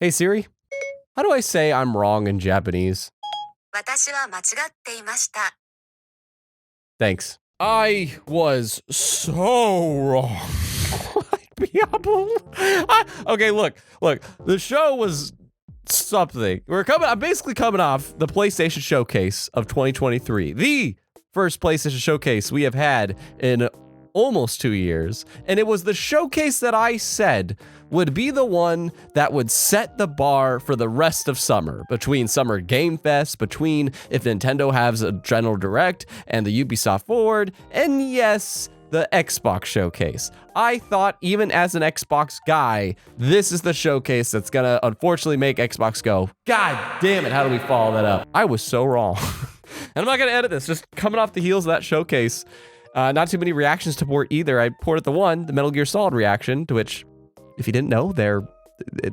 Hey Siri, how do I say I'm wrong in Japanese? 私は間違っていました。 Thanks. I was so wrong. Okay, look. The show was something. I'm basically coming off the PlayStation Showcase of 2023. The first PlayStation Showcase we have had in almost 2 years. And it was the showcase that I said would be the one that would set the bar for the rest of summer, between Summer Game Fest, between if Nintendo has a General Direct and the Ubisoft Forward, and yes, the Xbox Showcase. I thought, even as an Xbox guy, this is the showcase that's gonna unfortunately make Xbox go, God damn it, how do we follow that up? I was so wrong. And I'm not gonna edit this, just coming off the heels of that showcase. Not too many reactions to port either. I ported the Metal Gear Solid reaction, to which, if you didn't know, they're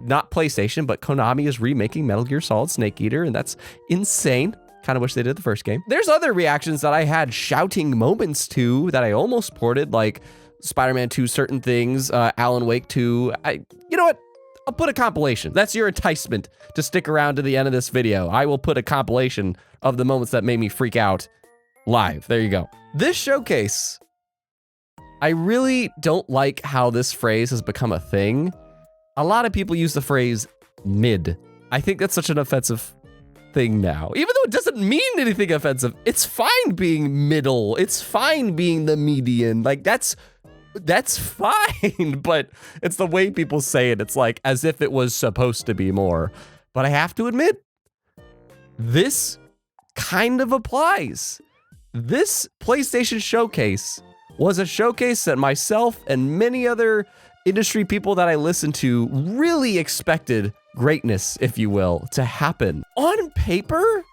not PlayStation, but Konami is remaking Metal Gear Solid Snake Eater, and that's insane. Kind of wish they did the first game. There's other reactions that I had shouting moments to that I almost ported, like Spider-Man 2 certain things, Alan Wake 2. You know what? I'll put a compilation. That's your enticement to stick around to the end of this video. I will put a compilation of the moments that made me freak out live. There you go. This showcase, I really don't like how this phrase has become a thing. A lot of people use the phrase mid. I think that's such an offensive thing now. Even though it doesn't mean anything offensive, it's fine being middle. It's fine being the median. Like, that's fine, but it's the way people say it. It's like as if it was supposed to be more. But I have to admit, this kind of applies. This PlayStation Showcase was a showcase that myself and many other industry people that I listen to really expected greatness, if you will, to happen. On paper,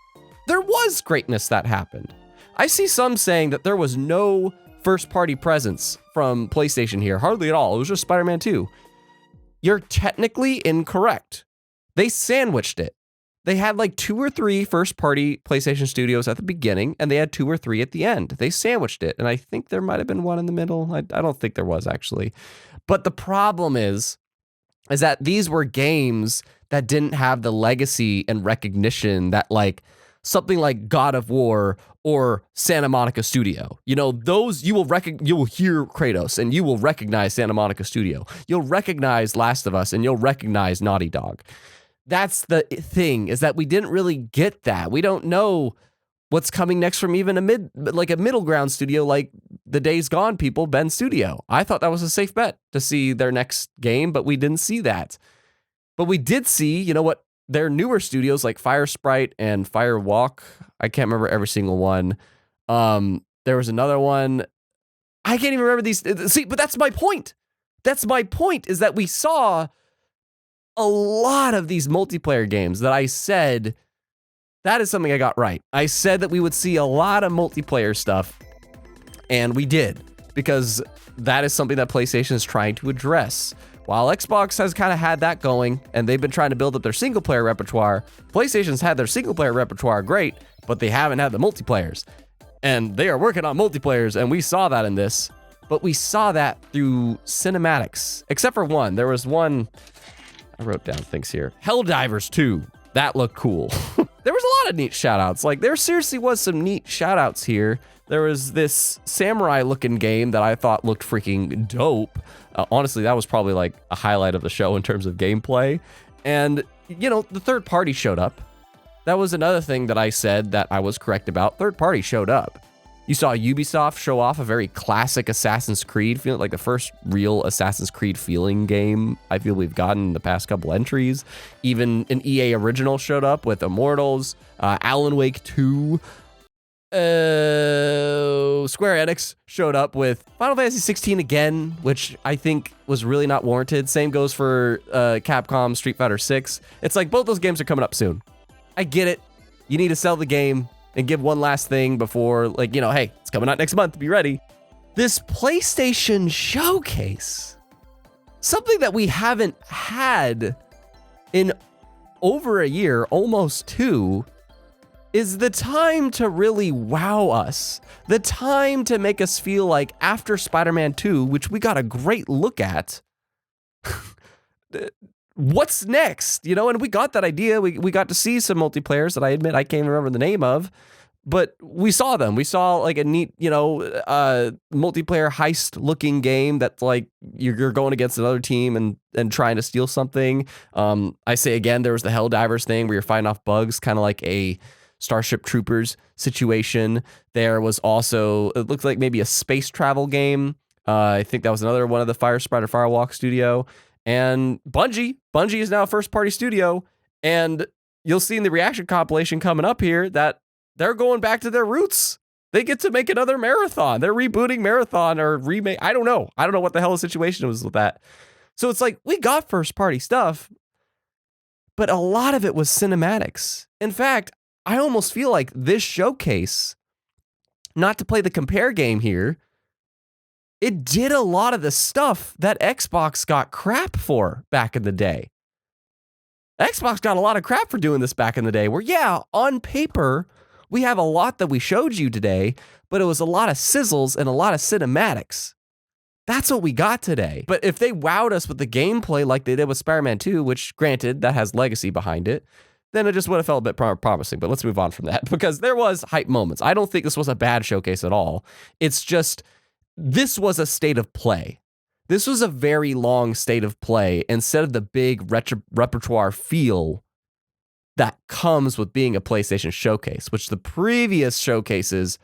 there was greatness that happened. I see some saying that there was no first-party presence from PlayStation here, hardly at all. It was just Spider-Man 2. You're technically incorrect. They sandwiched it. They had like 2 or 3 first-party PlayStation studios at the beginning, and they had 2 or 3 at the end. They sandwiched it, and I think there might have been one in the middle. I don't think there was, actually. But the problem is that these were games that didn't have the legacy and recognition that like something like God of War or Santa Monica Studio. You know, those you will hear Kratos and you will recognize Santa Monica Studio. You'll recognize Last of Us and you'll recognize Naughty Dog. That's the thing, is that we didn't really get that. We don't know what's coming next from even a middle ground studio like the Days Gone people, Ben Studio. I thought that was a safe bet to see their next game, but we didn't see that. But we did see, you know what, their newer studios like Fire Sprite and Firewalk. I can't remember every single one. There was another one. I can't even remember these. See, but that's my point. That's my point, is that we saw a lot of these multiplayer games that I said, that is something I got right. I said that we would see a lot of multiplayer stuff, and we did, because that is something that PlayStation is trying to address. While Xbox has kind of had that going, and they've been trying to build up their single-player repertoire, PlayStation's had their single-player repertoire great, but they haven't had the multiplayers. And they are working on multiplayers, and we saw that in this, but we saw that through cinematics, except for one. There was one, I wrote down things here. Helldivers 2, that looked cool. There was a lot of neat shoutouts. Like, there seriously was some neat shoutouts here. There was this samurai-looking game that I thought looked freaking dope. Honestly, that was probably like a highlight of the show in terms of gameplay. And, you know, the third party showed up. That was another thing that I said that I was correct about. Third party showed up. You saw Ubisoft show off a very classic Assassin's Creed, feeling like the first real Assassin's Creed feeling game I feel we've gotten in the past couple entries. Even an EA original showed up with Immortals, Alan Wake 2. Square Enix showed up with Final Fantasy 16 again, which I think was really not warranted. Same goes for Capcom Street Fighter 6. It's like both those games are coming up soon. I get it. You need to sell the game and give one last thing before, like, you know, hey, it's coming out next month, be ready. This PlayStation Showcase, something that we haven't had in over a year, almost 2, is the time to really wow us. The time to make us feel like after Spider-Man 2, which we got a great look at, what's next? You know, and we got that idea. We got to see some multiplayers that I admit I can't remember the name of, but we saw them. We saw like a neat, you know, multiplayer heist looking game that's like you're going against another team and trying to steal something. I say again, there was the Helldivers thing where you're fighting off bugs, kind of like a Starship Troopers situation. There was also, it looked like maybe a space travel game. I think that was another one of the Firewalk studio. And Bungie is now a first-party studio, and you'll see in the reaction compilation coming up here that they're going back to their roots. They get to make another Marathon. They're rebooting Marathon or remake. I don't know what the hell the situation was with that. So it's like, we got first-party stuff, but a lot of it was cinematics. In fact, I almost feel like this showcase, not to play the compare game here, it did a lot of the stuff that Xbox got crap for back in the day. Xbox got a lot of crap for doing this back in the day, where, yeah, on paper, we have a lot that we showed you today, but it was a lot of sizzles and a lot of cinematics. That's what we got today. But if they wowed us with the gameplay like they did with Spider-Man 2, which, granted, that has legacy behind it, then it just would have felt a bit promising. But let's move on from that, because there was hype moments. I don't think this was a bad showcase at all. It's just, this was a state of play. This was a very long state of play instead of the big repertoire feel that comes with being a PlayStation showcase, which the previous showcases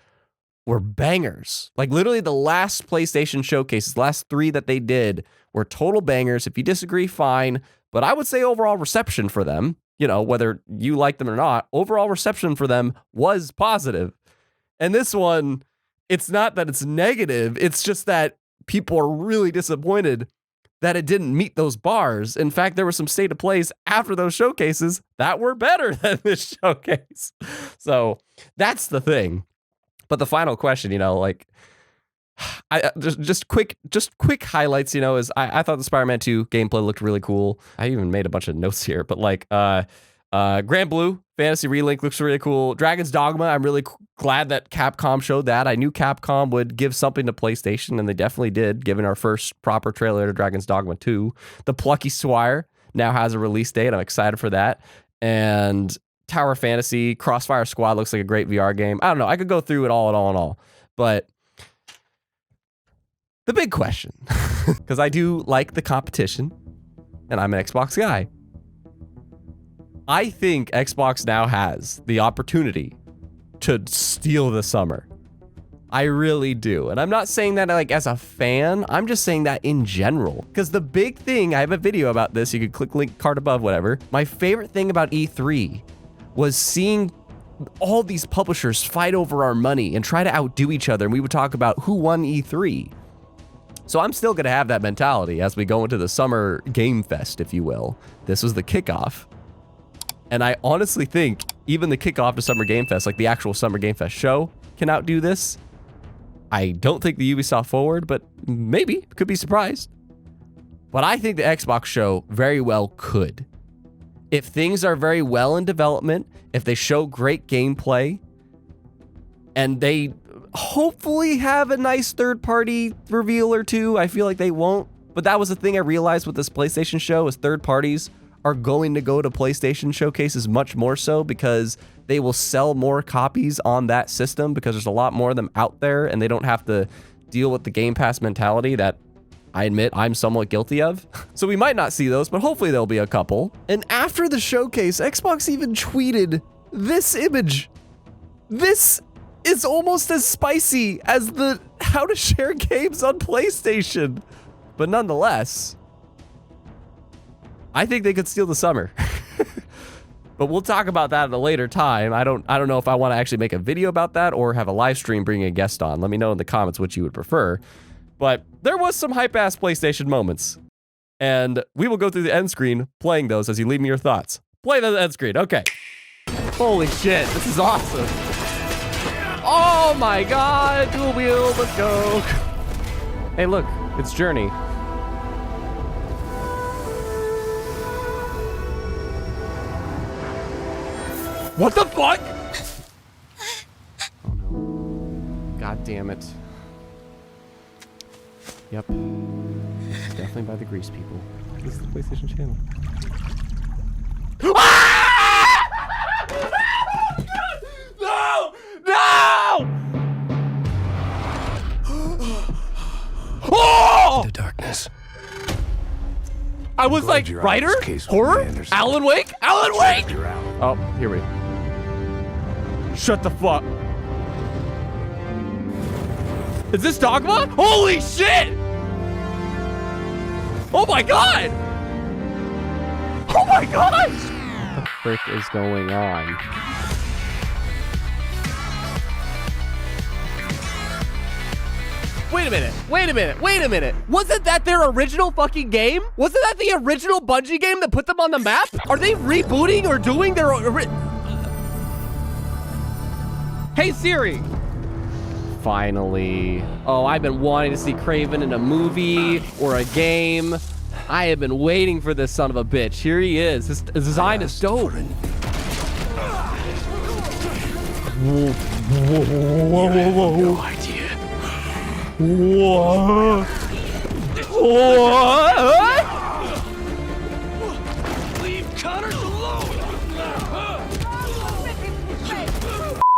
were bangers. Like literally the last PlayStation showcases, the last 3 that they did were total bangers. If you disagree, fine. But I would say overall reception for them, you know, whether you like them or not, overall reception for them was positive. And this one, it's not that it's negative, it's just that people are really disappointed that it didn't meet those bars. In fact, there were some state of plays after those showcases that were better than this showcase. So that's the thing. But the final question, you know, like, I just quick highlights, you know, is I thought the Spider-Man 2 gameplay looked really cool. I even made a bunch of notes here, but like, Grand Blue Fantasy Relink looks really cool. Dragon's Dogma, I'm really glad that Capcom showed that. I knew Capcom would give something to PlayStation, and they definitely did, given our first proper trailer to Dragon's Dogma 2. The Plucky Squire now has a release date. I'm excited for that. And Tower Fantasy, Crossfire Squad looks like a great VR game. I don't know. I could go through it all. But the big question, because I do like the competition, and I'm an Xbox guy. I think Xbox now has the opportunity to steal the summer. I really do. And I'm not saying that like as a fan, I'm just saying that in general. Because the big thing, I have a video about this, you could click link card above, whatever. My favorite thing about E3 was seeing all these publishers fight over our money and try to outdo each other. And we would talk about who won E3. So I'm still going to have that mentality as we go into the summer game fest, if you will. This was the kickoff. And I honestly think even the kickoff to Summer Game Fest, like the actual Summer Game Fest show, can outdo this. I don't think the Ubisoft Forward, but maybe, could be surprised. But I think the Xbox show very well could. If things are very well in development, if they show great gameplay, and they hopefully have a nice third-party reveal or two, I feel like they won't. But that was the thing I realized with this PlayStation show, is third parties are going to go to PlayStation showcases much more so, because they will sell more copies on that system, because there's a lot more of them out there and they don't have to deal with the Game Pass mentality that I admit I'm somewhat guilty of. So we might not see those, but hopefully there'll be a couple. And after the showcase, Xbox even tweeted this image. This is almost as spicy as the how to share games on PlayStation. But nonetheless, I think they could steal the summer. But we'll talk about that at a later time. I don't know if I want to actually make a video about that or have a live stream bringing a guest on. Let me know in the comments what you would prefer. But there was some hype-ass PlayStation moments. And we will go through the end screen playing those as you leave me your thoughts. Play the end screen. Okay. Holy shit, this is awesome. Oh my god, dual wheel, let's go. Hey look, it's Journey. What the fuck? Oh no. God damn it. Yep. This is definitely by the Grease people. This is the PlayStation channel. was like, Glad you're on writer? this case with Horror? me, Anderson. Alan Wake? Alan Wake! You're out. Oh, here we go. Shut the fuck. Is this Dogma? Holy shit! Oh my god! Oh my god! What the frick is going on? Wait a minute, wait a minute, wait a minute. Wasn't that their original fucking game? Wasn't that the original Bungie game that put them on the map? Are they rebooting or doing their Hey Siri. Finally. Oh, I've been wanting to see Kraven in a movie or a game. I have been waiting for this son of a bitch. Here he is. His design is dope. Whoa, whoa, whoa, whoa, whoa. No idea. What? What? Leave Connors alone!